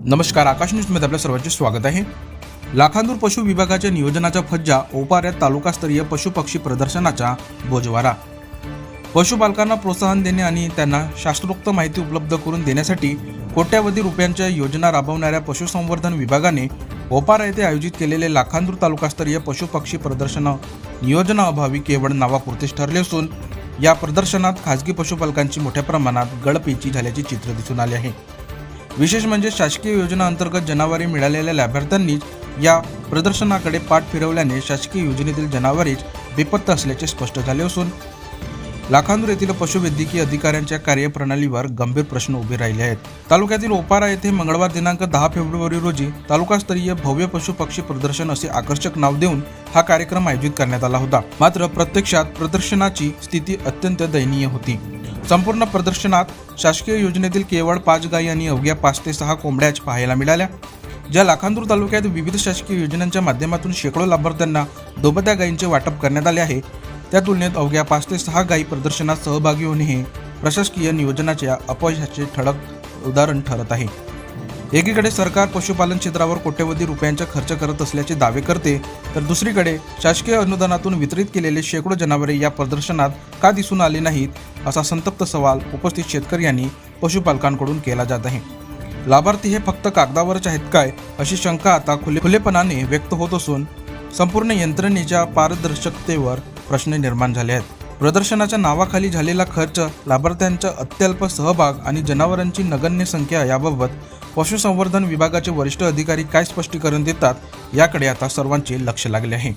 नमस्कार, आकाश न्यूजमध्ये आपल्या सर्वांचे स्वागत आहे. लाखांदूर पशु विभागाच्या नियोजनाचा फज्जा, ओपाऱ्यात तालुकास्तरीय पशुपक्षी प्रदर्शनाचा बोजवारा. पशुपालकांना प्रोत्साहन देणे आणि त्यांना शास्त्रोक्त माहिती उपलब्ध करून देण्यासाठी कोट्यावधी रुपयांच्या योजना राबवणाऱ्या पशुसंवर्धन विभागाने ओपारा येथे आयोजित केलेले लाखांदूर तालुकास्तरीय पशुपक्षी प्रदर्शन नियोजनाअभावी केवळ नावापुरतेच ठरले असून या प्रदर्शनात खासगी पशुपालकांची मोठ्या प्रमाणात गळपेची झाल्याचे चित्र दिसून आले आहे. विशेष म्हणजे शासकीय योजना अंतर्गत जनावरे मिळालेल्या लाभार्थ्यांनीच या प्रदर्शनाकडे पाठ फिरवल्याने शासकीय योजनेतील जनावरेच बेपत्ता असल्याचे स्पष्ट झाले असून लाखांदूर येथील पशुवैद्यकीय अधिकाऱ्यांच्या कार्यप्रणालीवर गंभीर प्रश्न उभे राहिले आहेत. तालुक्यातील ओपारा येथे मंगळवार दिनांक 10 फेब्रुवारी रोजी तालुकास्तरीय भव्य पशु पक्षी प्रदर्शन असे आकर्षक नाव देऊन हा कार्यक्रम आयोजित करण्यात आला होता. मात्र प्रत्यक्षात प्रदर्शनाची स्थिती अत्यंत दयनीय होती. संपूर्ण प्रदर्शनात शासकीय योजनेतील केवळ 5 गायी आणि अवघ्या 5 ते 6 कोंबड्याच पाहायला मिळाल्या. ज्या लाखांदूर तालुक्यात विविध शासकीय योजनांच्या माध्यमातून शेकडो लाभार्थ्यांना दोबत्या गायींचे वाटप करण्यात आले आहे, त्या तुलनेत अवघ्या 5 ते 6 गायी प्रदर्शनात सहभागी होणे हे प्रशासकीय नियोजनाच्या अपयशाचे ठळक उदाहरण ठरत आहे. एकीकडे सरकार पशुपालन क्षेत्रावर कोट्यवधी रुपयांचा खर्च करत असल्याचे दावे करते, तर दुसरीकडे शासकीय अनुदानातून वितरित केलेले शेकडो जनावरे या प्रदर्शनात का दिसून आले नाहीत, असा संतप्त सवाल उपस्थित शेतकरी आणि पशुपालकांकडून केला जात आहे. लाभार्थी हे फक्त कागदावरच आहेत काय, अशी शंका आता खुलेपणाने व्यक्त होत असून संपूर्ण यंत्रणेच्या पारदर्शकतेवर प्रश्न निर्माण झाले आहेत. प्रदर्शनाच्या नावाखाली झालेला खर्च, लाभार्थ्यांचा अत्यल्प सहभाग आणि जनावरांची नगण्य संख्या याबाबत पशुसंवर्धन विभागाचे वरिष्ठ अधिकारी काय स्पष्टीकरण देतात, याकडे आता सर्वांचे लक्ष लागले आहे.